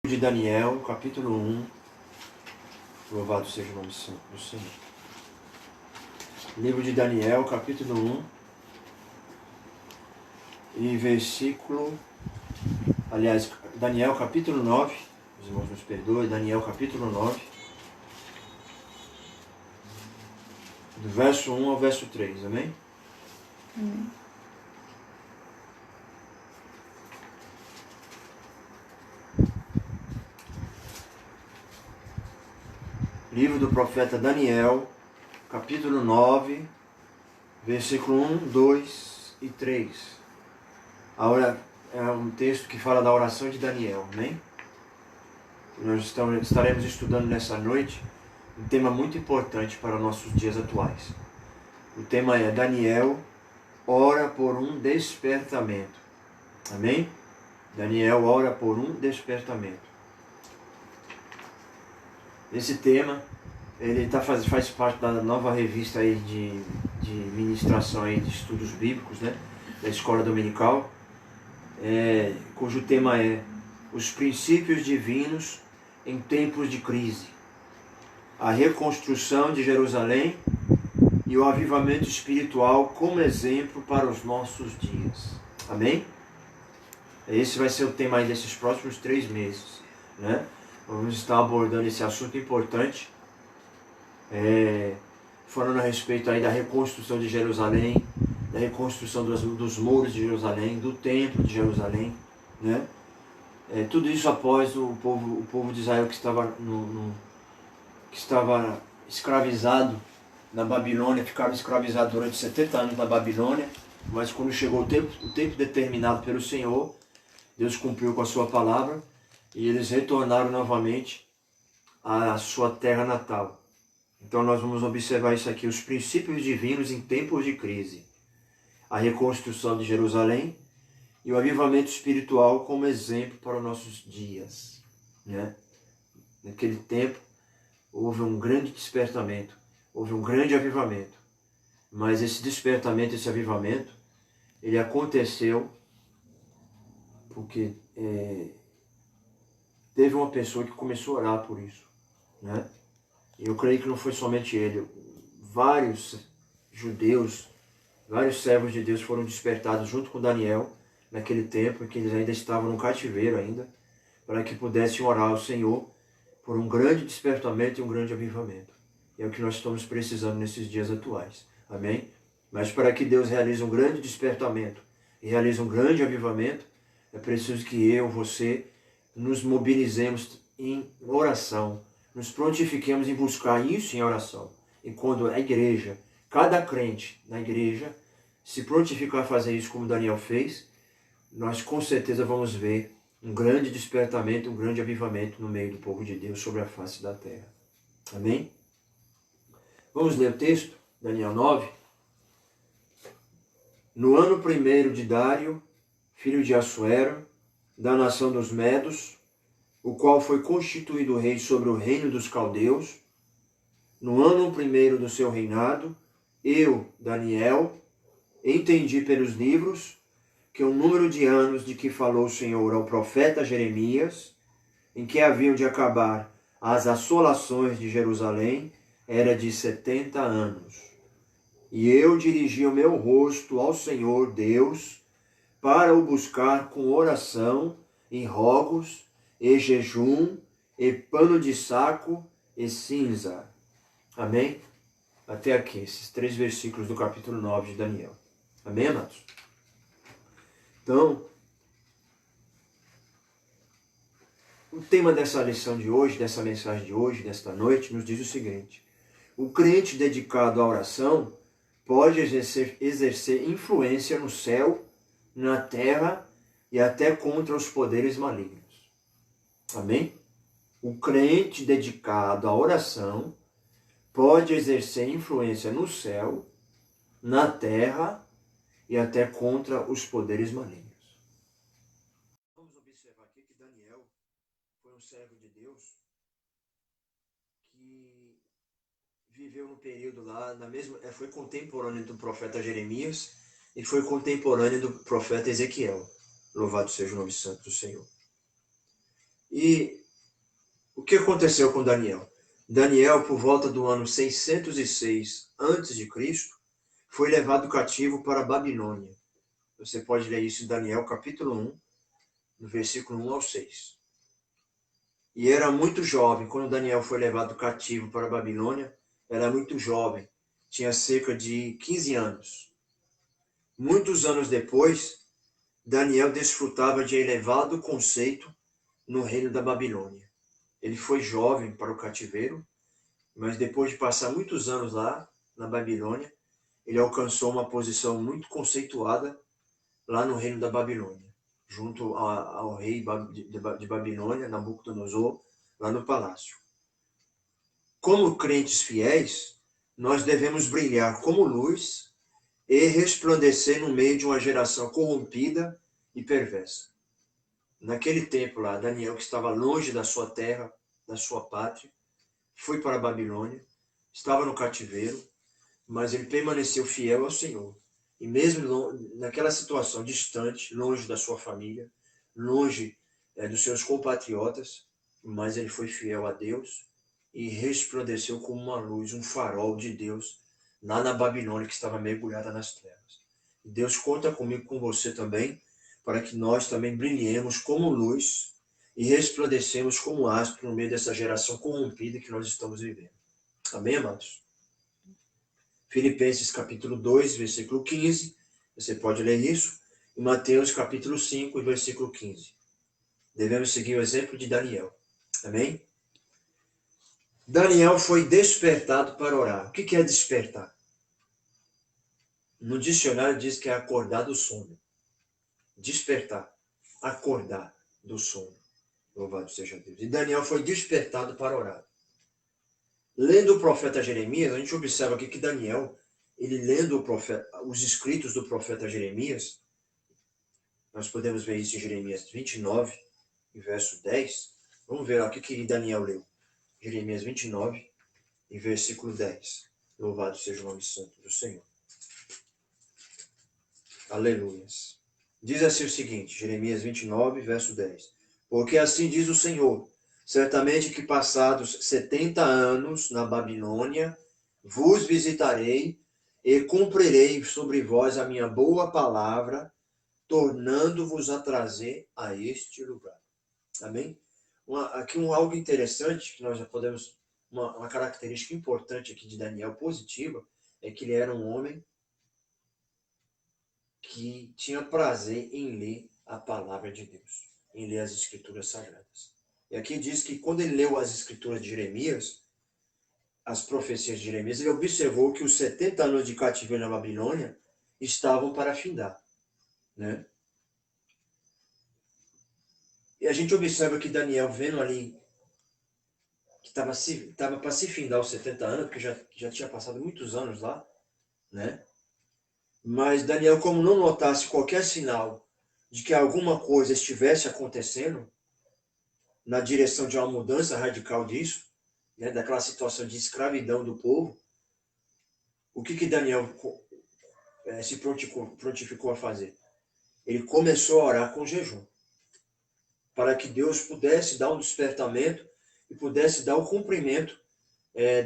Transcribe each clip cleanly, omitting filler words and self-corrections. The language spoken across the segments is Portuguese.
De Daniel, capítulo 1, louvado seja o nome do Senhor. Livro de Daniel, capítulo 1, e versículo, Daniel, capítulo 9, os irmãos nos perdoem, Daniel, capítulo 9, do verso 1 ao verso 3, amém? Amém. Livro do profeta Daniel, capítulo 9, versículo 1, 2 e 3. É um texto que fala da oração de Daniel, amém? Nós estaremos estudando nessa noite um tema muito importante para nossos dias atuais. O tema é Daniel ora por um despertamento. Amém? Daniel ora por um despertamento. Esse tema, ele faz parte da nova revista aí de ministração aí de estudos bíblicos, né? Da escola dominical, cujo tema é os princípios divinos em tempos de crise, a reconstrução de Jerusalém e o avivamento espiritual como exemplo para os nossos dias. Amém? Esse vai ser o tema aí desses próximos 3 meses, né? Vamos estar abordando esse assunto importante, falando a respeito aí da reconstrução de Jerusalém, da reconstrução dos muros de Jerusalém, do templo de Jerusalém, né? Tudo isso após o povo de Israel que estava escravizado na Babilônia, ficaram escravizados durante 70 anos na Babilônia, mas quando chegou o tempo determinado pelo Senhor, Deus cumpriu com a sua palavra e eles retornaram novamente à sua terra natal. Então nós vamos observar isso aqui, os princípios divinos em tempos de crise, a reconstrução de Jerusalém e o avivamento espiritual como exemplo para os nossos dias, né? Naquele tempo houve um grande despertamento, houve um grande avivamento, mas esse despertamento, esse avivamento, ele aconteceu porque teve uma pessoa que começou a orar por isso, né? E eu creio que não foi somente ele, vários judeus, vários servos de Deus foram despertados junto com Daniel naquele tempo, em que eles ainda estavam no cativeiro ainda, para que pudessem orar ao Senhor por um grande despertamento e um grande avivamento. E é o que nós estamos precisando nesses dias atuais. Amém? Mas para que Deus realize um grande despertamento e realize um grande avivamento, é preciso que eu, você, nos mobilizemos em oração, nos prontifiquemos em buscar isso em oração. E quando a igreja, cada crente na igreja, se prontificar a fazer isso como Daniel fez, nós com certeza vamos ver um grande despertamento, um grande avivamento no meio do povo de Deus sobre a face da terra. Amém? Vamos ler o texto, Daniel 9. No ano 1º de Dário, filho de Assuero, da nação dos Medos, o qual foi constituído rei sobre o reino dos caldeus, no ano 1º do seu reinado, eu, Daniel, entendi pelos livros que o número de anos de que falou o Senhor ao profeta Jeremias, em que haviam de acabar as assolações de Jerusalém, era de 70 anos. E eu dirigi o meu rosto ao Senhor Deus para o buscar com oração e rogos e jejum e pano de saco e cinza. Amém? Até aqui, esses 3 versículos do capítulo 9 de Daniel. Amém, amados? Então, o tema dessa lição de hoje, dessa mensagem de hoje, desta noite, nos diz o seguinte: o crente dedicado à oração pode exercer influência no céu, na terra e até contra os poderes malignos. Amém? O crente dedicado à oração pode exercer influência no céu, na terra e até contra os poderes malignos. Vamos observar aqui que Daniel foi um servo de Deus que viveu no período lá, foi contemporâneo do profeta Jeremias e foi contemporâneo do profeta Ezequiel. Louvado seja o nome santo do Senhor. E o que aconteceu com Daniel? Daniel, por volta do ano 606 a.C., foi levado cativo para a Babilônia. Você pode ler isso em Daniel capítulo 1, no versículo 1 ao 6. E era muito jovem, quando Daniel foi levado cativo para a Babilônia, era muito jovem, tinha cerca de 15 anos. Muitos anos depois, Daniel desfrutava de elevado conceito no reino da Babilônia. Ele foi jovem para o cativeiro, mas depois de passar muitos anos lá, na Babilônia, ele alcançou uma posição muito conceituada lá no reino da Babilônia, junto ao rei de Babilônia, Nabucodonosor, lá no palácio. Como crentes fiéis, nós devemos brilhar como luz e resplandecer no meio de uma geração corrompida e perversa. Naquele tempo lá, Daniel, que estava longe da sua terra, da sua pátria, foi para a Babilônia, estava no cativeiro, mas ele permaneceu fiel ao Senhor. E mesmo naquela situação distante, longe da sua família, longe dos seus compatriotas, mas ele foi fiel a Deus e resplandeceu como uma luz, um farol de Deus, lá na Babilônia, que estava mergulhada nas trevas. E Deus conta comigo, com você também, para que nós também brilhemos como luz e resplandecemos como astro no meio dessa geração corrompida que nós estamos vivendo. Amém, amados? Filipenses capítulo 2, versículo 15, você pode ler isso, e Mateus capítulo 5, versículo 15. Devemos seguir o exemplo de Daniel. Amém? Daniel foi despertado para orar. O que é despertar? No dicionário diz que é acordar do sono. Despertar. Acordar do sono. Louvado seja Deus. E Daniel foi despertado para orar. Lendo o profeta Jeremias, a gente observa aqui que Daniel, ele lendo os escritos do profeta Jeremias, nós podemos ver isso em Jeremias 29, verso 10. Vamos ver o que Daniel leu. Jeremias 29, versículo 10. Louvado seja o nome santo do Senhor. Aleluias. Diz assim o seguinte, Jeremias 29, verso 10. Porque assim diz o Senhor, certamente que passados 70 anos na Babilônia, vos visitarei e cumprirei sobre vós a minha boa palavra, tornando-vos a trazer a este lugar. Amém? Aqui algo interessante, que nós já podemos, uma característica importante aqui de Daniel, positiva, é que ele era um homem que tinha prazer em ler a palavra de Deus, em ler as escrituras sagradas. E aqui diz que quando ele leu as escrituras de Jeremias, as profecias de Jeremias, ele observou que os 70 anos de cativeiro na Babilônia estavam para findar, né? E a gente observa que Daniel, vendo ali que estava para se findar os 70 anos, porque já tinha passado muitos anos lá, né? Mas Daniel, como não notasse qualquer sinal de que alguma coisa estivesse acontecendo na direção de uma mudança radical disso, né, daquela situação de escravidão do povo, o que Daniel se prontificou a fazer? Ele começou a orar com jejum, para que Deus pudesse dar um despertamento e pudesse dar o cumprimento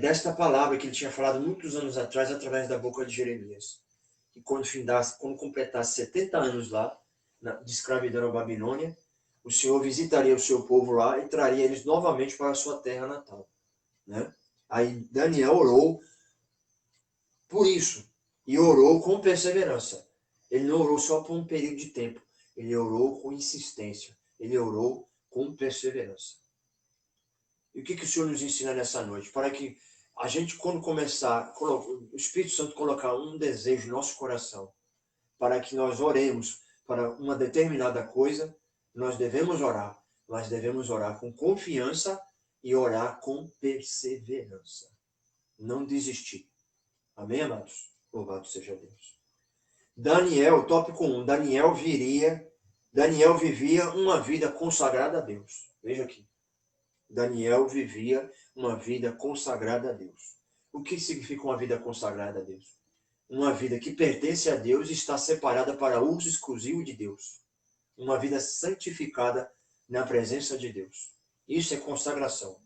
desta palavra que ele tinha falado muitos anos atrás através da boca de Jeremias. E quando completasse 70 anos lá, de escravidão na Babilônia, o Senhor visitaria o seu povo lá e traria eles novamente para a sua terra natal. Né? Aí Daniel orou por isso, e orou com perseverança. Ele não orou só por um período de tempo, ele orou com insistência, ele orou com perseverança. E o que o Senhor nos ensina nessa noite? Para que a gente, quando começar, o Espírito Santo colocar um desejo no nosso coração, para que nós oremos para uma determinada coisa, nós devemos orar, mas devemos orar com confiança e orar com perseverança. Não desistir. Amém, amados? Louvado seja Deus. Daniel, tópico 1. Daniel vivia uma vida consagrada a Deus. Veja aqui. Daniel vivia uma vida consagrada a Deus. O que significa uma vida consagrada a Deus? Uma vida que pertence a Deus e está separada para uso exclusivo de Deus. Uma vida santificada na presença de Deus. Isso é consagração.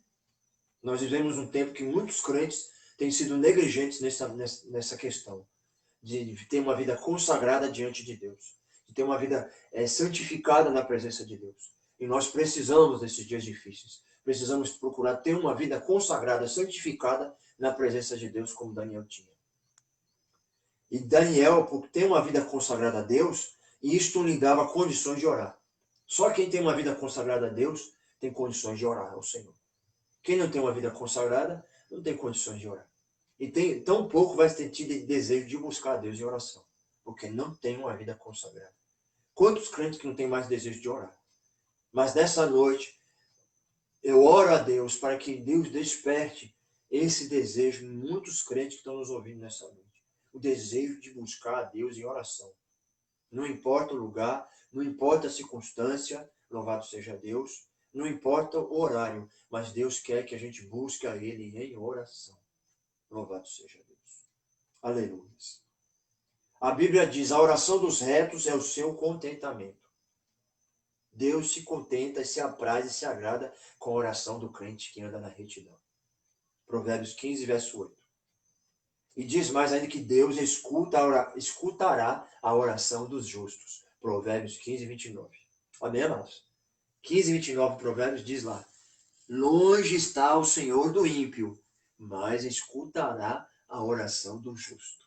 Nós vivemos um tempo que muitos crentes têm sido negligentes nessa questão de ter uma vida consagrada diante de Deus, de ter uma vida santificada na presença de Deus. E nós precisamos, nesses dias difíceis, precisamos procurar ter uma vida consagrada, santificada na presença de Deus, como Daniel tinha. E Daniel, por ter uma vida consagrada a Deus, isto lhe dava condições de orar. Só quem tem uma vida consagrada a Deus tem condições de orar ao Senhor. Quem não tem uma vida consagrada não tem condições de orar. E tão pouco vai ter tido desejo de buscar a Deus em oração, porque não tem uma vida consagrada. Quantos crentes que não têm mais desejo de orar? Mas nessa noite, eu oro a Deus para que Deus desperte esse desejo em muitos crentes que estão nos ouvindo nessa noite. O desejo de buscar a Deus em oração. Não importa o lugar, não importa a circunstância, louvado seja Deus, não importa o horário, mas Deus quer que a gente busque a Ele em oração. Louvado seja Deus. Aleluia. A Bíblia diz, a oração dos retos é o seu contentamento. Deus se contenta, se apraz e se agrada com a oração do crente que anda na retidão. Provérbios 15, verso 8. E diz mais ainda que Deus escutará a oração dos justos. Provérbios 15, 29. Amém, amados? 15, 29, Provérbios diz lá, longe está o Senhor do ímpio, mas escutará a oração do justo.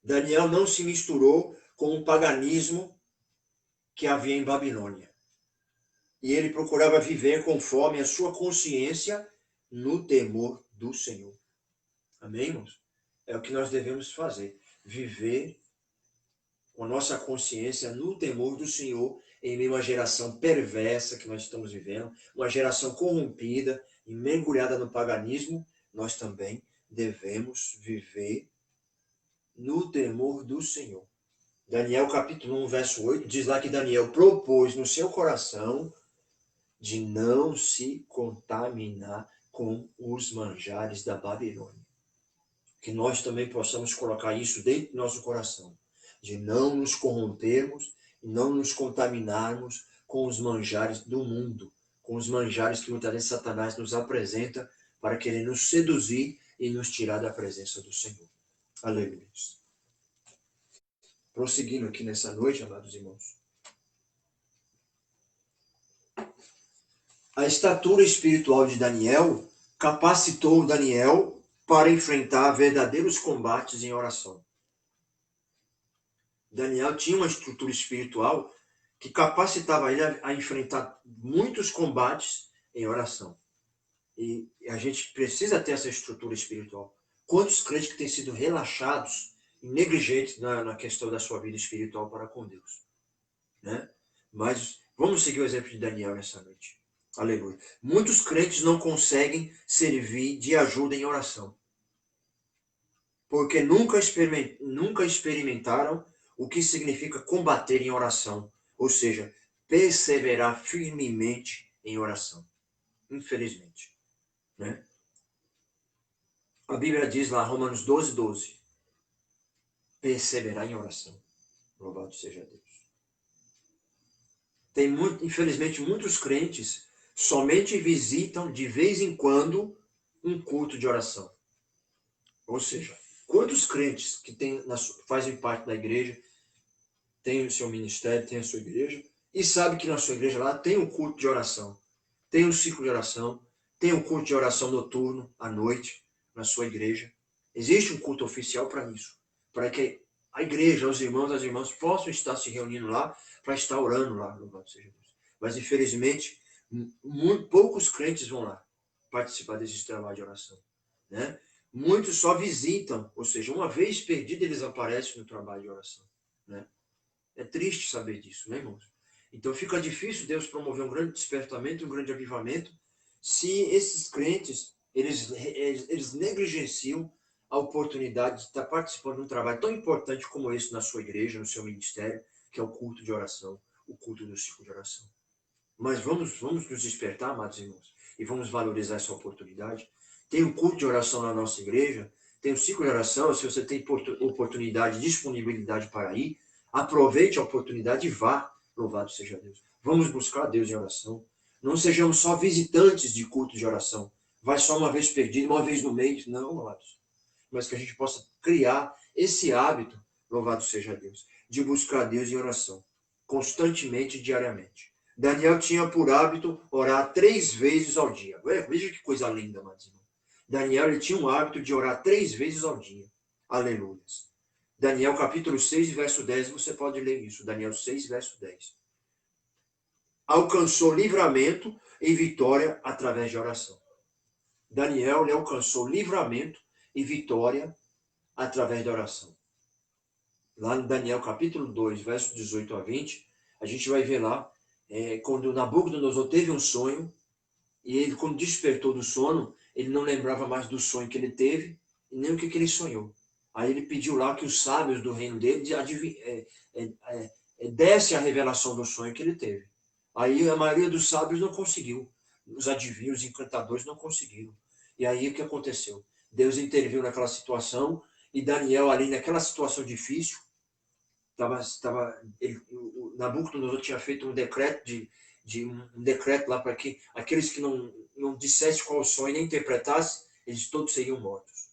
Daniel não se misturou com o paganismo que havia em Babilônia. E ele procurava viver conforme a sua consciência no temor do Senhor. Amém, irmãos? É o que nós devemos fazer. Viver com a nossa consciência no temor do Senhor em meio a uma geração perversa que nós estamos vivendo, uma geração corrompida e mergulhada no paganismo, nós também devemos viver no temor do Senhor. Daniel capítulo 1, verso 8, diz lá que Daniel propôs no seu coração de não se contaminar com os manjares da Babilônia. Que nós também possamos colocar isso dentro do nosso coração, de não nos corrompermos e não nos contaminarmos com os manjares do mundo, com os manjares que muitas vezes Satanás nos apresenta para querer nos seduzir e nos tirar da presença do Senhor. Aleluia. Prosseguindo aqui nessa noite, amados irmãos. A estatura espiritual de Daniel capacitou Daniel para enfrentar verdadeiros combates em oração. Daniel tinha uma estrutura espiritual que capacitava ele a enfrentar muitos combates em oração. E a gente precisa ter essa estrutura espiritual. Quantos crentes que têm sido relaxados e negligentes na questão da sua vida espiritual para com Deus? Né? Mas vamos seguir o exemplo de Daniel nessa noite. Aleluia. Muitos crentes não conseguem servir de ajuda em oração. Porque nunca experimentaram o que significa combater em oração. Ou seja, perseverar firmemente em oração. Infelizmente. Né? A Bíblia diz lá, Romanos 12, 12. Perseverar em oração. Louvado seja Deus. Tem infelizmente, muitos crentes somente visitam de vez em quando um culto de oração. Ou seja, quantos crentes que fazem parte da igreja, têm o seu ministério, têm a sua igreja, e sabe que na sua igreja lá tem um culto de oração, tem um ciclo de oração, tem um culto de oração noturno, à noite, na sua igreja. Existe um culto oficial para isso, para que a igreja, os irmãos, as irmãs possam estar se reunindo lá, para estar orando lá, louvado seja Deus. Mas, infelizmente, muito poucos crentes vão lá participar desses trabalhos de oração. Né? Muitos só visitam, ou seja, uma vez perdido, eles aparecem no trabalho de oração. Né? É triste saber disso, né, irmãos? Então fica difícil Deus promover um grande despertamento, um grande avivamento, se esses crentes, eles negligenciam a oportunidade de estar participando de um trabalho tão importante como esse na sua igreja, no seu ministério, que é o culto de oração, o culto do ciclo de oração. Mas vamos nos despertar, amados irmãos, e vamos valorizar essa oportunidade. Tem um culto de oração na nossa igreja, tem um ciclo de oração, se você tem oportunidade, disponibilidade para ir, aproveite a oportunidade e vá, louvado seja Deus. Vamos buscar Deus em oração. Não sejamos só visitantes de culto de oração. Vai só uma vez perdido, uma vez no mês. Não, amados. Mas que a gente possa criar esse hábito, louvado seja Deus, de buscar Deus em oração, constantemente e diariamente. Daniel tinha por hábito orar 3 vezes ao dia. Veja que coisa linda, amados irmãos. Daniel ele tinha um hábito de orar 3 vezes ao dia. Aleluia. Daniel capítulo 6, verso 10, você pode ler isso. Daniel 6, verso 10. Alcançou livramento e vitória através de oração. Daniel ele alcançou livramento e vitória através da oração. Lá em Daniel capítulo 2, verso 18 a 20, a gente vai ver lá, quando Nabucodonosor teve um sonho, e ele, quando despertou do sono, ele não lembrava mais do sonho que ele teve, e nem o que ele sonhou. Aí ele pediu lá que os sábios do reino dele desse a revelação do sonho que ele teve. Aí a maioria dos sábios não conseguiu. Os adivinhos, os encantadores não conseguiram. E aí o que aconteceu? Deus interviu naquela situação, e Daniel ali naquela situação difícil, Nabucodonosor tinha feito um decreto um decreto lá para que aqueles que não dissessem qual o sonho nem interpretassem, eles todos seriam mortos.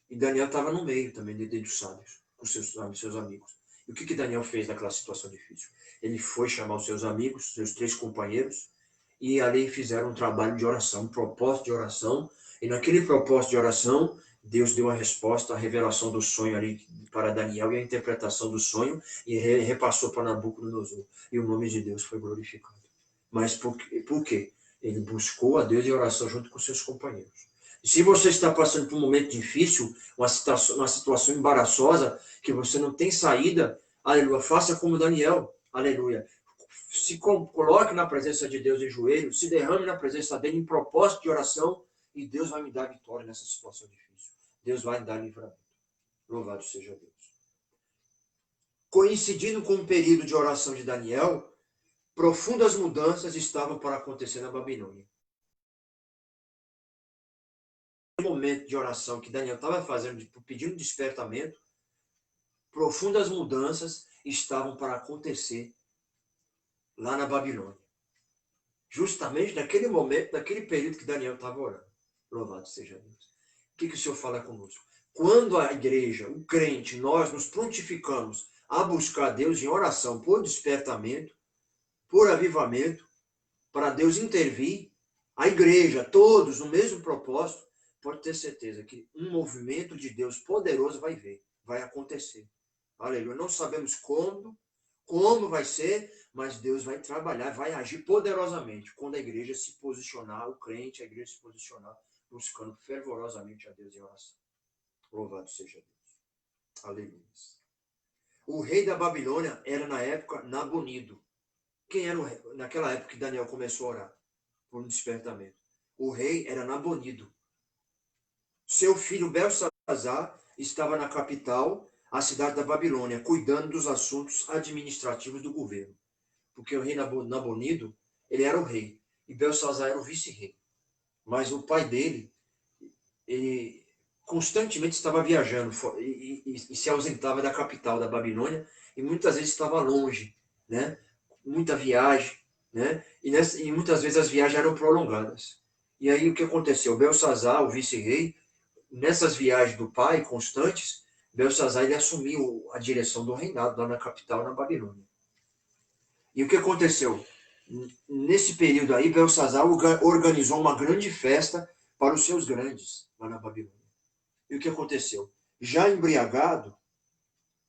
E Daniel estava no meio também, dentro dos sábios, com seus amigos. E o que Daniel fez naquela situação difícil? Ele foi chamar os seus amigos, seus 3 companheiros, e ali fizeram um trabalho de oração, um propósito de oração, e naquele propósito de oração, Deus deu a resposta, a revelação do sonho ali para Daniel e a interpretação do sonho, e repassou para Nabucodonosor. E o nome de Deus foi glorificado. Mas por quê? Ele buscou a Deus em oração junto com seus companheiros. E se você está passando por um momento difícil, uma situação embaraçosa, que você não tem saída, aleluia, faça como Daniel, aleluia. Se coloque na presença de Deus em joelho, se derrame na presença dele em propósito de oração, e Deus vai me dar vitória nessa situação difícil. Deus vai me dar livramento. Louvado seja Deus. Coincidindo com o período de oração de Daniel, profundas mudanças estavam para acontecer na Babilônia. No momento de oração que Daniel estava fazendo, pedindo despertamento, profundas mudanças estavam para acontecer lá na Babilônia. Justamente naquele momento, naquele período que Daniel estava orando. Louvado seja Deus. O que o Senhor fala conosco? Quando a igreja, o crente, nós nos prontificamos a buscar Deus em oração por despertamento, por avivamento, para Deus intervir, a igreja, todos no mesmo propósito, pode ter certeza que um movimento de Deus poderoso vai acontecer. Aleluia. Não sabemos como vai ser, mas Deus vai trabalhar, vai agir poderosamente quando a igreja se posicionar, o crente, a igreja se posicionar, buscando fervorosamente a Deus em oração. Louvado seja Deus. Aleluia. O rei da Babilônia era na época Nabonido. Quem era o rei? Naquela época que Daniel começou a orar por um despertamento. O rei era Nabonido. Seu filho Belsazar estava na capital, a cidade da Babilônia, cuidando dos assuntos administrativos do governo. Porque o rei Nabonido, ele era o rei, e Belsazar era o vice-rei. Mas o pai dele, ele constantemente estava viajando e se ausentava da capital da Babilônia, e muitas vezes estava longe, né? Muita viagem, né? E muitas vezes as viagens eram prolongadas. E aí o que aconteceu? Belsazar, o vice-rei, nessas viagens do pai constantes, Belsazar ele assumiu a direção do reinado lá na capital, na Babilônia. E o que aconteceu? Nesse período aí, Belsazar organizou uma grande festa para os seus grandes lá na Babilônia. E o que aconteceu? Já embriagado,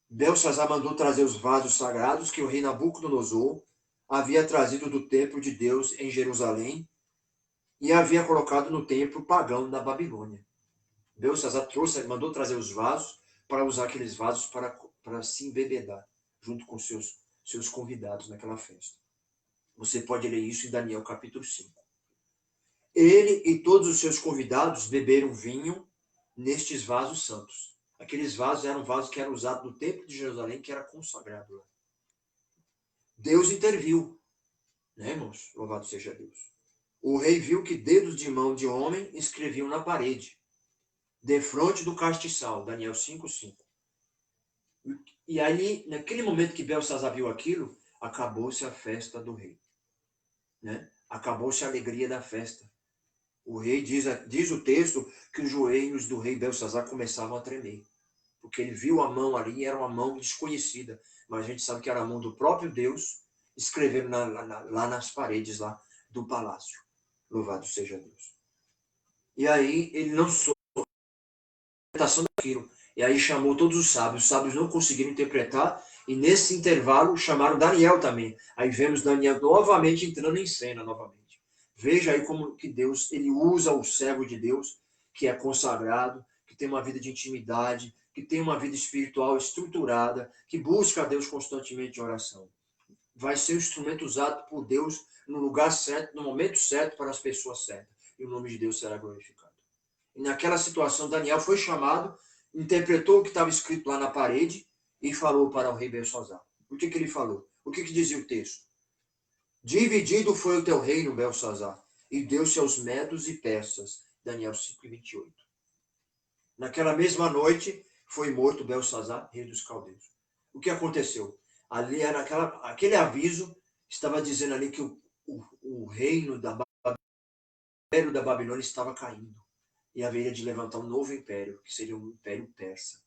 Belsazar mandou trazer os vasos sagrados que o rei Nabucodonosor havia trazido do templo de Deus em Jerusalém e havia colocado no templo pagão da Babilônia. Belsazar mandou trazer os vasos para usar aqueles vasos para se embebedar, junto com seus convidados naquela festa. Você pode ler isso em Daniel capítulo 5. Ele e todos os seus convidados beberam vinho nestes vasos santos. Aqueles vasos eram vasos que eram usados no templo de Jerusalém, que era consagrado lá. Deus interviu, né, irmãos? Louvado seja Deus. O rei viu que dedos de mão de homem escreviam na parede, defronte do castiçal, Daniel 5:5. E aí, naquele momento que Belsazar viu aquilo, acabou-se a festa do rei. Né? Acabou-se a alegria da festa. O rei, diz o texto, que os joelhos do rei Belsazar começavam a tremer. Porque ele viu a mão ali, era uma mão desconhecida. Mas a gente sabe que era a mão do próprio Deus, escrevendo lá nas paredes lá do palácio. Louvado seja Deus. E aí ele não soube a interpretação daquilo. E aí chamou todos os sábios não conseguiram interpretar, e nesse intervalo chamaram Daniel também. Aí vemos Daniel novamente entrando em cena novamente. Veja aí como que Deus, ele usa o servo de Deus, que é consagrado, que tem uma vida de intimidade, que tem uma vida espiritual estruturada, que busca a Deus constantemente em oração. Vai ser um instrumento usado por Deus no lugar certo, no momento certo, para as pessoas certas. E o nome de Deus será glorificado. E naquela situação, Daniel foi chamado, interpretou o que estava escrito lá na parede e falou para o rei Belsazar. O que ele falou? O que dizia o texto? Dividido foi o teu reino, Belsazar, e deu-se aos medos e persas. Daniel 5:28. Naquela mesma noite foi morto Belsazar, rei dos caldeus. O que aconteceu? Ali era aquele aviso, estava dizendo ali que o reino da Babilônia estava caindo. E haveria de levantar um novo império, que seria um império persa.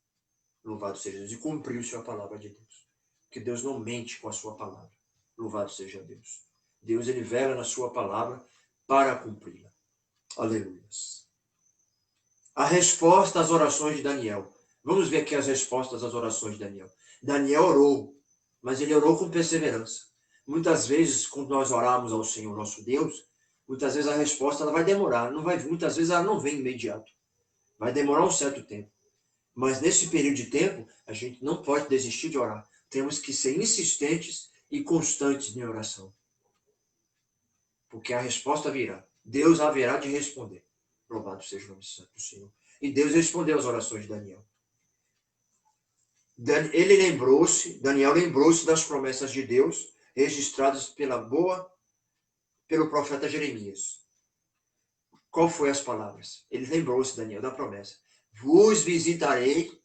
Louvado seja Deus. E cumpriu-se a palavra de Deus. Porque Deus não mente com a sua palavra. Louvado seja Deus. Deus, ele vela na sua palavra para cumpri-la. Aleluia. A resposta às orações de Daniel. Vamos ver aqui as respostas às orações de Daniel. Daniel orou, mas ele orou com perseverança. Muitas vezes, quando nós oramos ao Senhor nosso Deus, muitas vezes a resposta ela vai demorar, muitas vezes ela não vem imediato. Vai demorar um certo tempo. Mas nesse período de tempo, a gente não pode desistir de orar. Temos que ser insistentes e constantes em oração. Porque a resposta virá. Deus haverá de responder. Louvado seja o nome santo do Senhor. E Deus respondeu às orações de Daniel. Daniel lembrou-se das promessas de Deus, registradas pelo profeta Jeremias. Qual foi as palavras? Ele lembrou-se, Daniel, da promessa. Vos visitarei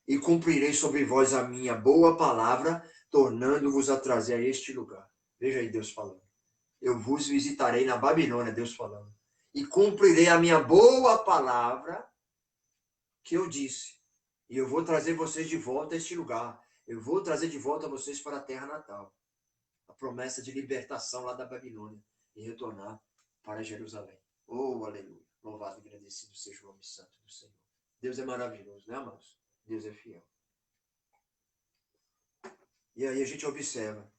e cumprirei sobre vós a minha boa palavra, tornando-vos a trazer a este lugar. Veja aí Deus falando. Eu vos visitarei na Babilônia, Deus falando. E cumprirei a minha boa palavra que eu disse. E eu vou trazer vocês de volta a este lugar. Eu vou trazer de volta vocês para a terra natal. A promessa de libertação lá da Babilônia. E retornar para Jerusalém. Oh, aleluia. Louvado e agradecido seja o nome santo do Senhor. Deus é maravilhoso, né, amados? Deus é fiel. E aí a gente observa.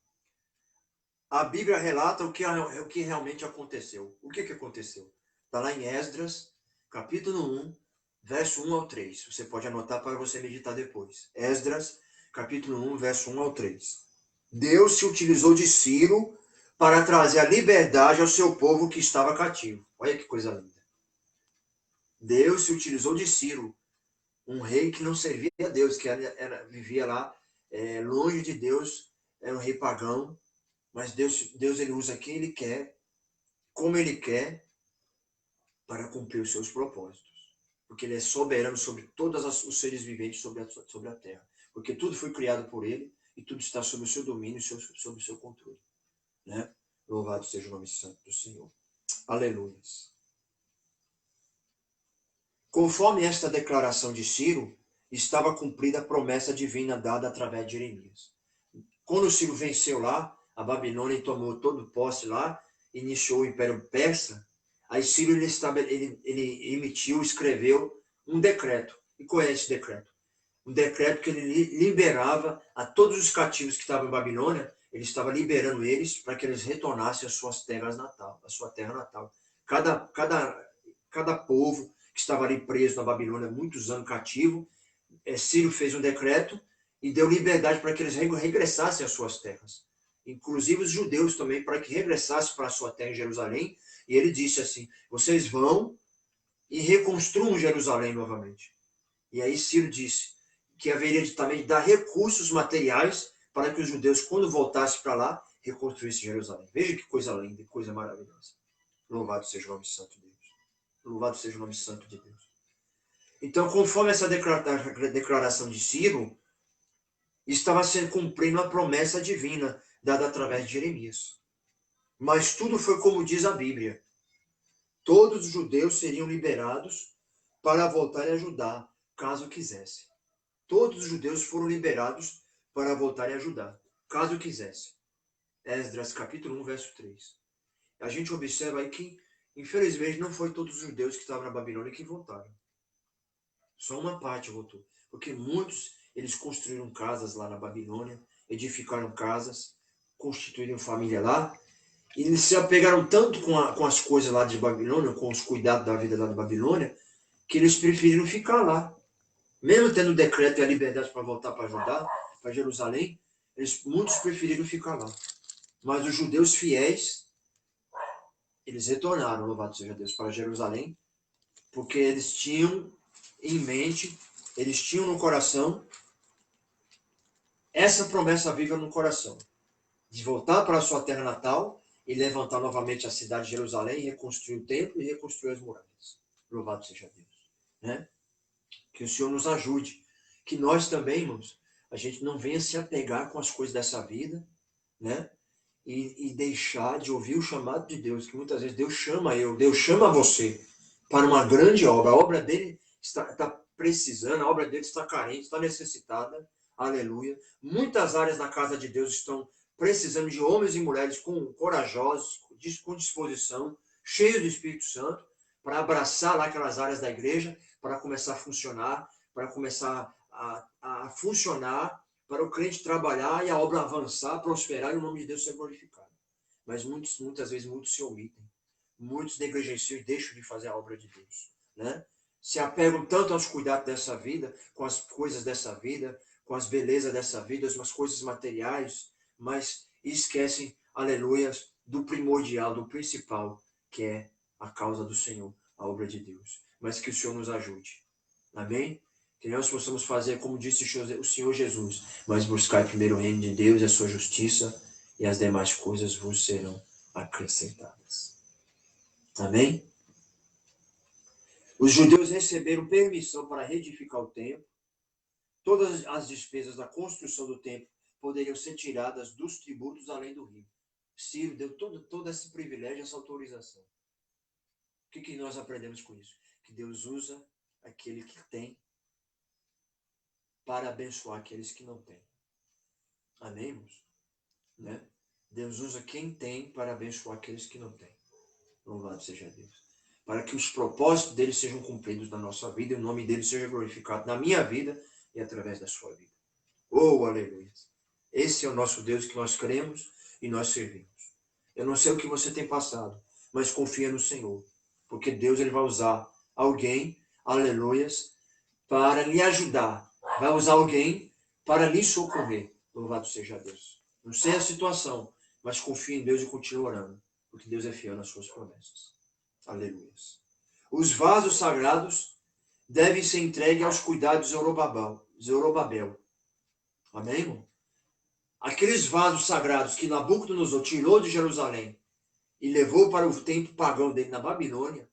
A Bíblia relata o que realmente aconteceu. O que aconteceu? Está lá em Esdras, capítulo 1, verso 1 ao 3. Você pode anotar para você meditar depois. Esdras, capítulo 1, verso 1 ao 3. Deus se utilizou de Ciro para trazer a liberdade ao seu povo que estava cativo. Olha que coisa linda. Deus se utilizou de Ciro, um rei que não servia a Deus, que vivia lá longe de Deus, era um rei pagão, mas Deus ele usa quem ele quer, como ele quer, para cumprir os seus propósitos. Porque ele é soberano sobre todos os seres viventes sobre a terra. Porque tudo foi criado por ele e tudo está sob o seu domínio e sob o seu controle. Né? Louvado seja o nome santo do Senhor. Aleluia. Conforme esta declaração de Ciro, estava cumprida a promessa divina dada através de Jeremias. Quando Ciro venceu lá, a Babilônia tomou todo posse lá, iniciou o Império Persa, aí Ciro ele escreveu um decreto. E qual é esse decreto? Um decreto que ele liberava a todos os cativos que estavam em Babilônia, ele estava liberando eles para que eles retornassem às suas terras natal, à sua terra natal. Cada povo que estava ali preso na Babilônia, muitos anos cativo, Ciro fez um decreto e deu liberdade para que eles regressassem às suas terras. Inclusive os judeus também, para que regressassem para a sua terra em Jerusalém. E ele disse assim, vocês vão e reconstruam Jerusalém novamente. E aí Ciro disse que haveria de também dar recursos materiais para que os judeus, quando voltassem para lá, reconstruíssem Jerusalém. Veja que coisa linda, que coisa maravilhosa. Louvado seja o nome santo de Deus. Louvado seja o nome santo de Deus. Então, conforme essa declaração de Ciro, estava sendo cumprindo a promessa divina dada através de Jeremias. Mas tudo foi como diz a Bíblia. Todos os judeus seriam liberados para voltarem a Judá, caso quisessem. Todos os judeus foram liberados para voltarem a Judá, caso quisessem. Esdras, capítulo 1, verso 3. A gente observa aí que, infelizmente, não foi todos os judeus que estavam na Babilônia que voltaram. Só uma parte voltou. Porque muitos, eles construíram casas lá na Babilônia, edificaram casas, constituíram família lá, e eles se apegaram tanto com as coisas lá de Babilônia, com os cuidados da vida lá na Babilônia, que eles preferiram ficar lá. Mesmo tendo o decreto e a liberdade para voltar para Judá, para Jerusalém, muitos preferiram ficar lá. Mas os judeus fiéis, eles retornaram, louvado seja Deus, para Jerusalém, porque eles tinham em mente, eles tinham no coração essa promessa viva no coração, de voltar para a sua terra natal e levantar novamente a cidade de Jerusalém, reconstruir o templo e reconstruir as muralhas. Louvado seja Deus. Né? Que o Senhor nos ajude. Que nós também, irmãos, a gente não venha se apegar com as coisas dessa vida, né? E deixar de ouvir o chamado de Deus, que muitas vezes Deus chama eu, Deus chama você para uma grande obra. A obra dele está precisando, a obra dele está carente, está necessitada. Aleluia. Muitas áreas na casa de Deus estão precisando de homens e mulheres corajosos, com disposição, cheios do Espírito Santo, para abraçar lá aquelas áreas da igreja, para começar a funcionar, para começar a funcionar, para o crente trabalhar e a obra avançar, prosperar e o nome de Deus ser glorificado. Mas muitas vezes, muitos se omitem. Muitos negligenciam e deixam de fazer a obra de Deus. Né? Se apegam tanto aos cuidados dessa vida, com as coisas dessa vida, com as belezas dessa vida, as coisas materiais, mas esquecem, aleluia, do primordial, do principal, que é a causa do Senhor, a obra de Deus. Mas que o Senhor nos ajude. Amém? Que nós possamos fazer, como disse o Senhor Jesus, mas buscar primeiro o reino de Deus e a sua justiça, e as demais coisas vos serão acrescentadas. Amém? Os judeus receberam permissão para reedificar o templo. Todas as despesas da construção do templo poderiam ser tiradas dos tributos além do rio. Ciro deu todo esse privilégio, essa autorização. O que nós aprendemos com isso? Que Deus usa aquele que tem para abençoar aqueles que não têm. Amém, irmãos? Né? Deus usa quem tem para abençoar aqueles que não têm. Louvado seja Deus. Para que os propósitos dele sejam cumpridos na nossa vida e o nome dele seja glorificado na minha vida e através da sua vida. Oh, aleluia! Esse é o nosso Deus que nós cremos e nós servimos. Eu não sei o que você tem passado, mas confia no Senhor. Porque Deus ele vai usar alguém, aleluias, para lhe ajudar. Vai usar alguém para lhe socorrer. Louvado seja Deus. Não sei a situação, mas confie em Deus e continue orando. Porque Deus é fiel nas suas promessas. Aleluia. Os vasos sagrados devem ser entregues aos cuidados de Zorobabel. Amém, irmão? Aqueles vasos sagrados que Nabucodonosor tirou de Jerusalém e levou para o templo pagão dele na Babilônia,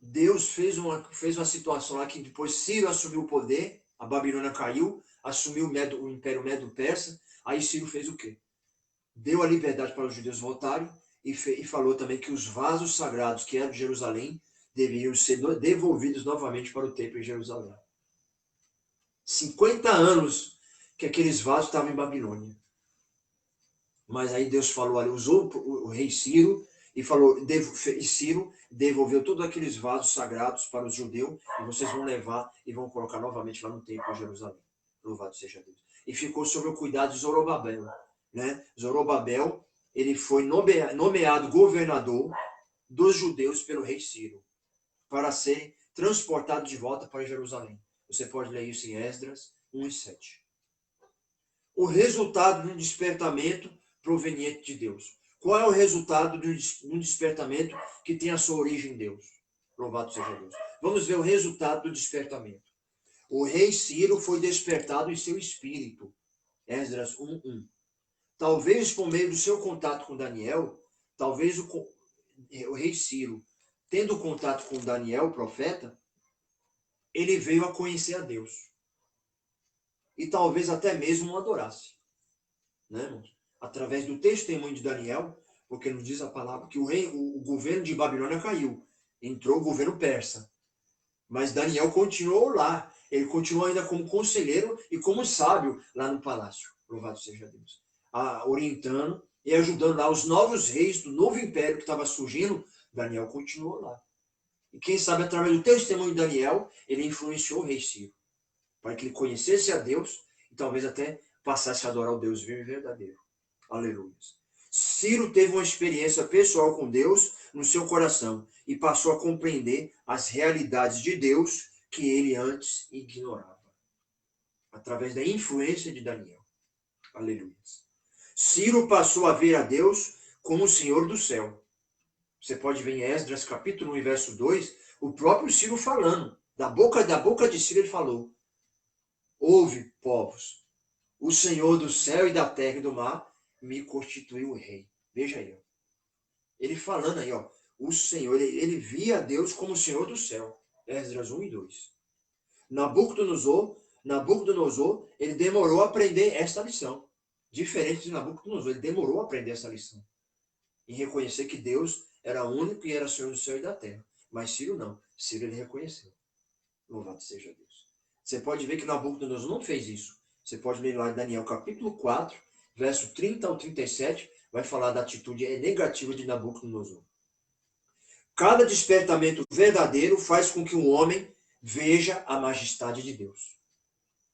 Deus fez uma situação lá que depois Ciro assumiu o poder, a Babilônia caiu, assumiu o Império Medo-Persa, aí Ciro fez o quê? Deu a liberdade para os judeus voltarem e falou também que os vasos sagrados que eram de Jerusalém deveriam ser devolvidos novamente para o templo em Jerusalém. 50 anos que aqueles vasos estavam em Babilônia. Mas aí Deus falou ali, usou o rei Ciro e falou, Ciro devolveu todos aqueles vasos sagrados para os judeus e vocês vão levar e vão colocar novamente lá no templo de Jerusalém. Louvado seja Deus. E ficou sob o cuidado de Zorobabel. Né? Zorobabel, ele foi nomeado governador dos judeus pelo rei Ciro para ser transportado de volta para Jerusalém. Você pode ler isso em Esdras 1 e 7. O resultado de um despertamento proveniente de Deus. Qual é o resultado de um despertamento que tem a sua origem em Deus? Louvado seja Deus. Vamos ver o resultado do despertamento. O rei Ciro foi despertado em seu espírito. Esdras 1:1. Talvez por meio do seu contato com Daniel, talvez o rei Ciro, tendo contato com Daniel, o profeta, ele veio a conhecer a Deus. E talvez até mesmo o adorasse. né, irmãos? Através do testemunho de Daniel, porque nos diz a palavra que o governo de Babilônia caiu. Entrou o governo persa. Mas Daniel continuou lá. Ele continuou ainda como conselheiro e como sábio lá no palácio. Louvado seja Deus. Orientando e ajudando lá os novos reis do novo império que estava surgindo. Daniel continuou lá. E quem sabe, através do testemunho de Daniel, ele influenciou o rei Ciro. Para que ele conhecesse a Deus e talvez até passasse a adorar o Deus vivo e verdadeiro. Aleluia. Ciro teve uma experiência pessoal com Deus no seu coração e passou a compreender as realidades de Deus que ele antes ignorava. Através da influência de Daniel. Aleluia. Ciro passou a ver a Deus como o Senhor do céu. Você pode ver em Esdras capítulo 1, verso 2, o próprio Ciro falando. Da boca de Ciro ele falou: ouve, povos, o Senhor do céu e da terra e do mar me constituiu rei. Veja aí, ó. Ele falando aí, ó, o Senhor, ele via Deus como o Senhor do céu. Esdras 1 e 2. Nabucodonosor, ele demorou a aprender esta lição. Diferente de Nabucodonosor, ele demorou a aprender essa lição. E reconhecer que Deus era único e era Senhor do céu e da terra. Mas Ciro não. Ciro ele reconheceu. Louvado seja Deus. Você pode ver que Nabucodonosor não fez isso. Você pode ler lá em Daniel capítulo 4, verso 30 ao 37, vai falar da atitude negativa de Nabucodonosor. Cada despertamento verdadeiro faz com que um homem veja a majestade de Deus.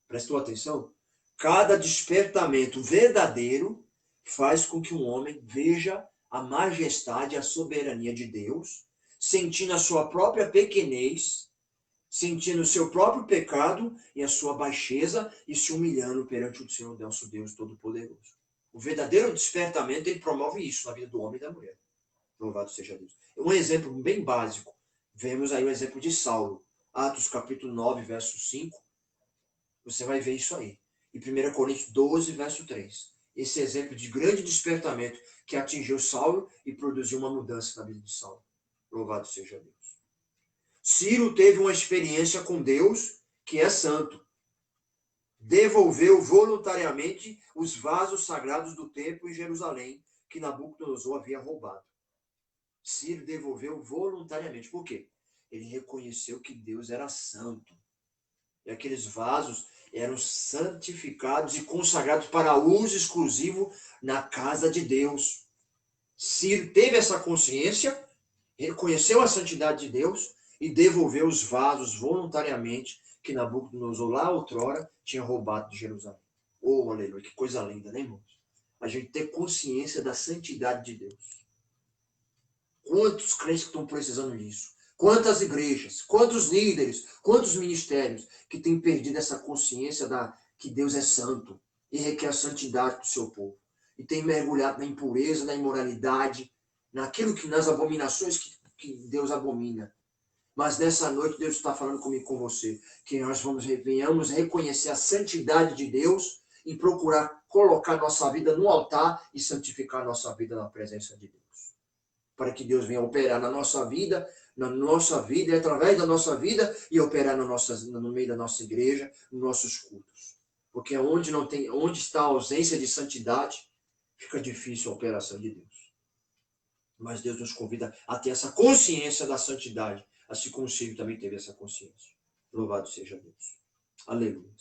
Prestou atenção? Cada despertamento verdadeiro faz com que um homem veja a majestade, a soberania de Deus, sentindo a sua própria pequenez, sentindo o seu próprio pecado e a sua baixeza e se humilhando perante o Senhor, nosso Deus Todo-Poderoso. O verdadeiro despertamento, ele promove isso na vida do homem e da mulher. Louvado seja Deus. Um exemplo bem básico. Vemos aí o exemplo de Saulo. Atos capítulo 9, verso 5. Você vai ver isso aí. E 1 Coríntios 12, verso 3. Esse exemplo de grande despertamento que atingiu Saulo e produziu uma mudança na vida de Saulo. Louvado seja Deus. Ciro teve uma experiência com Deus que é santo. Devolveu voluntariamente os vasos sagrados do templo em Jerusalém que Nabucodonosor havia roubado. Ciro devolveu voluntariamente. Por quê? Ele reconheceu que Deus era santo. E aqueles vasos eram santificados e consagrados para uso exclusivo na casa de Deus. Ciro teve essa consciência, reconheceu a santidade de Deus e devolveu os vasos voluntariamente que Nabucodonosor lá outrora tinha roubado de Jerusalém. Oh, aleluia, que coisa linda, né, irmãos? A gente ter consciência da santidade de Deus. Quantos crentes que estão precisando disso? Quantas igrejas, quantos líderes, quantos ministérios que têm perdido essa consciência que Deus é santo e requer a santidade do seu povo. E tem mergulhado na impureza, na imoralidade, nas abominações que Deus abomina. Mas nessa noite Deus está falando comigo, com você, que nós venhamos reconhecer a santidade de Deus e procurar colocar nossa vida no altar e santificar nossa vida na presença de Deus. Para que Deus venha operar na nossa vida e através da nossa vida e operar no meio da nossa igreja, nos nossos cultos. Porque onde está a ausência de santidade, fica difícil a operação de Deus. Mas Deus nos convida a ter essa consciência da santidade, assim como o Ciro também teve essa consciência. Louvado seja Deus. Aleluia.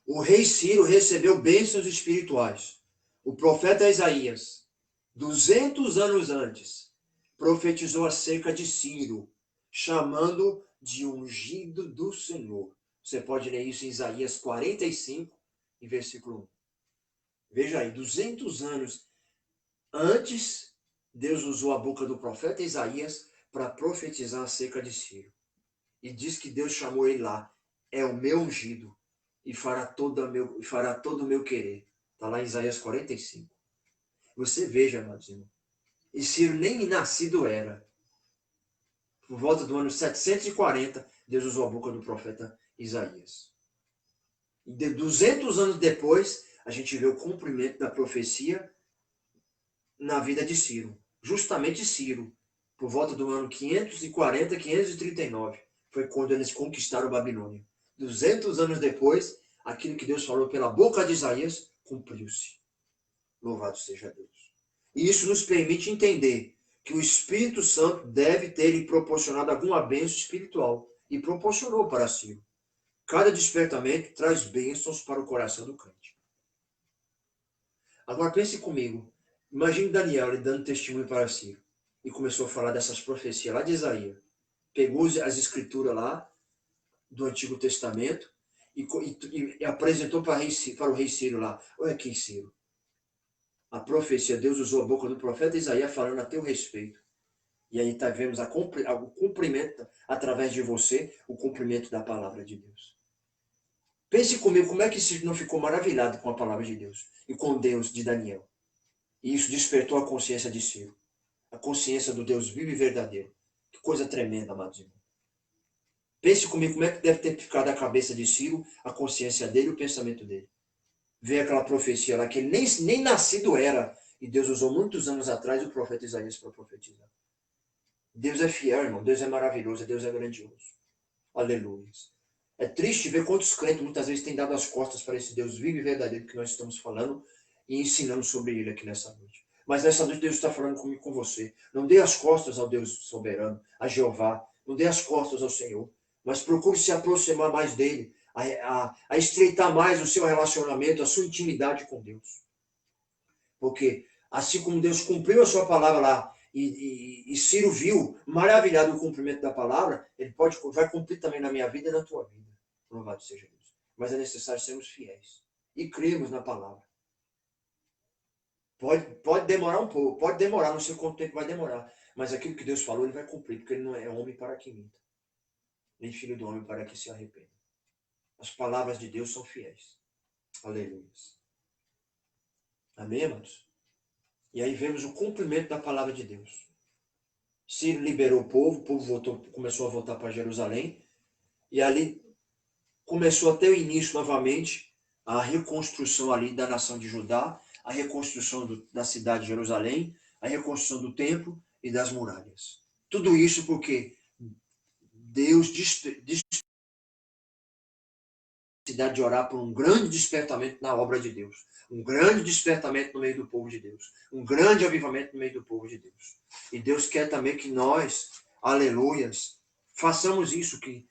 O rei Ciro recebeu bênçãos espirituais. O profeta Isaías, 200 anos antes, profetizou acerca de Ciro, chamando de ungido do Senhor. Você pode ler isso em Isaías 45, em versículo 1. Veja aí, 200 anos antes, Deus usou a boca do profeta Isaías para profetizar acerca de Ciro. E diz que Deus chamou ele lá, é o meu ungido, e fará todo o meu querer. Está lá em Isaías 45. Você veja, amados irmãos, e Ciro nem nascido era. Por volta do ano 740, Deus usou a boca do profeta Isaías. E 200 anos depois, a gente vê o cumprimento da profecia na vida de Ciro. Justamente Ciro, por volta do ano 540, 539, foi quando eles conquistaram a Babilônia. 200 anos depois, aquilo que Deus falou pela boca de Isaías cumpriu-se. Louvado seja Deus. E isso nos permite entender que o Espírito Santo deve ter lhe proporcionado alguma bênção espiritual. E proporcionou para Ciro. Cada despertamento traz bênçãos para o coração do crente. Agora pense comigo. Imagine Daniel lhe dando testemunho para Ciro. E começou a falar dessas profecias lá de Isaías. Pegou as escrituras lá do Antigo Testamento e apresentou para o rei Ciro lá. Olha aqui, Ciro. A profecia, Deus usou a boca do profeta Isaías falando a teu respeito. E aí vemos o cumprimento, através de você, o cumprimento da palavra de Deus. Pense comigo, como é que Ciro não ficou maravilhado com a palavra de Deus e com Deus de Daniel? E isso despertou a consciência de Ciro. A consciência do Deus vivo e verdadeiro. Que coisa tremenda, amados irmãos. Pense comigo como é que deve ter ficado a cabeça de Ciro, a consciência dele e o pensamento dele. Ver aquela profecia lá, que ele nem nascido era, e Deus usou muitos anos atrás o profeta Isaías para profetizar. Deus é fiel, irmão. Deus é maravilhoso. Deus é grandioso. Aleluia. É triste ver quantos crentes muitas vezes têm dado as costas para esse Deus vivo e verdadeiro que nós estamos falando e ensinando sobre ele aqui nessa noite. Mas nessa noite Deus está falando comigo, com você. Não dê as costas ao Deus soberano, a Jeová. Não dê as costas ao Senhor. Mas procure se aproximar mais dele, a estreitar mais o seu relacionamento, a sua intimidade com Deus. Porque assim como Deus cumpriu a sua palavra lá, e Ciro viu, maravilhado com o cumprimento da palavra, ele vai cumprir também na minha vida e na tua vida. Louvado seja Deus. Mas é necessário sermos fiéis e crermos na palavra. Pode demorar um pouco, pode demorar, não sei quanto tempo vai demorar, mas aquilo que Deus falou, ele vai cumprir, porque ele não é homem para que minta, nem filho do homem para que se arrependa. As palavras de Deus são fiéis. Aleluia. Amém, amados? E aí vemos o cumprimento da palavra de Deus. Ciro liberou o povo começou a voltar para Jerusalém, e ali começou até o início novamente a reconstrução ali da nação de Judá, a reconstrução da cidade de Jerusalém, a reconstrução do templo e das muralhas. Tudo isso porque Deus necessidade de orar por um grande despertamento na obra de Deus, um grande despertamento no meio do povo de Deus, um grande avivamento no meio do povo de Deus. E Deus quer também que nós, aleluias, façamos isso que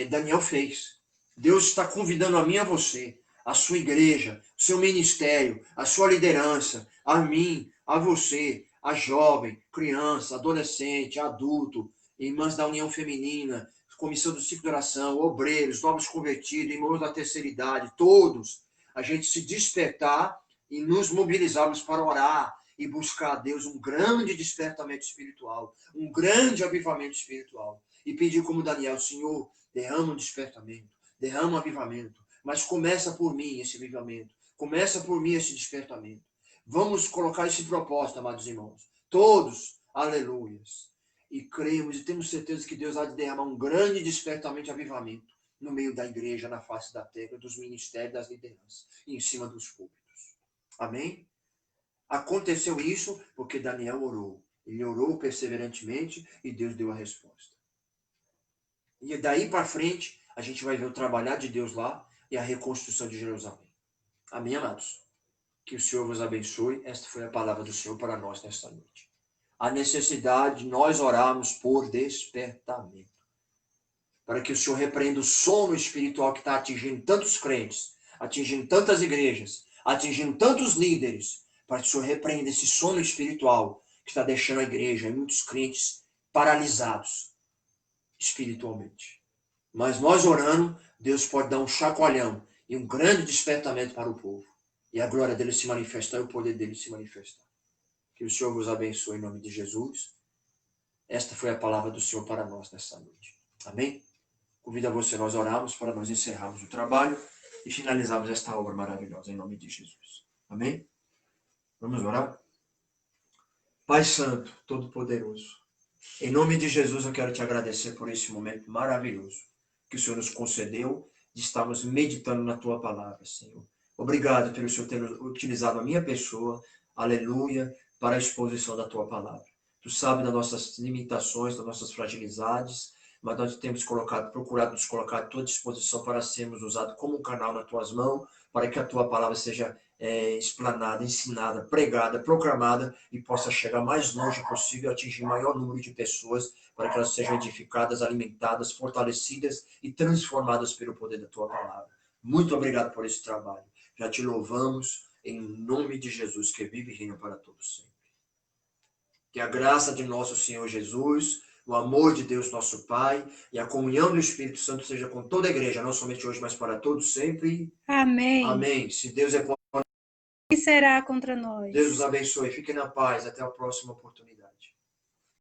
Daniel fez. Deus está convidando a mim e a você, a sua igreja, o seu ministério, a sua liderança, a mim, a você, a jovem, criança, adolescente, adulto, irmãs da União Feminina, comissão do ciclo de oração, obreiros, novos convertidos, irmãos da terceira idade, todos, a gente se despertar e nos mobilizarmos para orar e buscar a Deus um grande despertamento espiritual, um grande avivamento espiritual. E pedir como Daniel, Senhor, derrama um despertamento, derrama um avivamento, mas começa por mim esse avivamento, começa por mim esse despertamento. Vamos colocar esse propósito, amados irmãos, todos, aleluias. E cremos e temos certeza que Deus há de derramar um grande despertamento e avivamento no meio da igreja, na face da terra, dos ministérios, das lideranças e em cima dos púlpitos. Amém? Aconteceu isso porque Daniel orou. Ele orou perseverantemente e Deus deu a resposta. E daí para frente, a gente vai ver o trabalhar de Deus lá e a reconstrução de Jerusalém. Amém, amados? Que o Senhor vos abençoe. Esta foi a palavra do Senhor para nós nesta noite. A necessidade de nós orarmos por despertamento. Para que o Senhor repreenda o sono espiritual que está atingindo tantos crentes, atingindo tantas igrejas, atingindo tantos líderes, para que o Senhor repreenda esse sono espiritual que está deixando a igreja e muitos crentes paralisados espiritualmente. Mas nós orando, Deus pode dar um chacoalhão e um grande despertamento para o povo. E a glória dele se manifestar e o poder dele se manifestar. Que o Senhor vos abençoe em nome de Jesus. Esta foi a palavra do Senhor para nós nesta noite. Amém? Convido a você, nós orarmos para nós encerrarmos o trabalho e finalizarmos esta obra maravilhosa em nome de Jesus. Amém? Vamos orar? Pai Santo, Todo-Poderoso, em nome de Jesus eu quero te agradecer por esse momento maravilhoso que o Senhor nos concedeu de estarmos meditando na tua palavra, Senhor. Obrigado pelo Senhor ter utilizado a minha pessoa, aleluia, para a exposição da tua palavra. Tu sabes das nossas limitações, das nossas fragilidades, mas nós temos procurado nos colocar à tua disposição para sermos usados como um canal nas tuas mãos, para que a tua palavra seja explanada, ensinada, pregada, proclamada e possa chegar mais longe possível, atingir o maior número de pessoas, para que elas sejam edificadas, alimentadas, fortalecidas e transformadas pelo poder da tua palavra. Muito obrigado por esse trabalho. Já te louvamos em nome de Jesus, que vive e reina para todos sempre. Que a graça de nosso Senhor Jesus, o amor de Deus nosso Pai e a comunhão do Espírito Santo seja com toda a igreja, não somente hoje, mas para todos sempre. Amém. Amém. Se Deus é Quem será contra nós? Deus os abençoe. Fiquem na paz. Até a próxima oportunidade.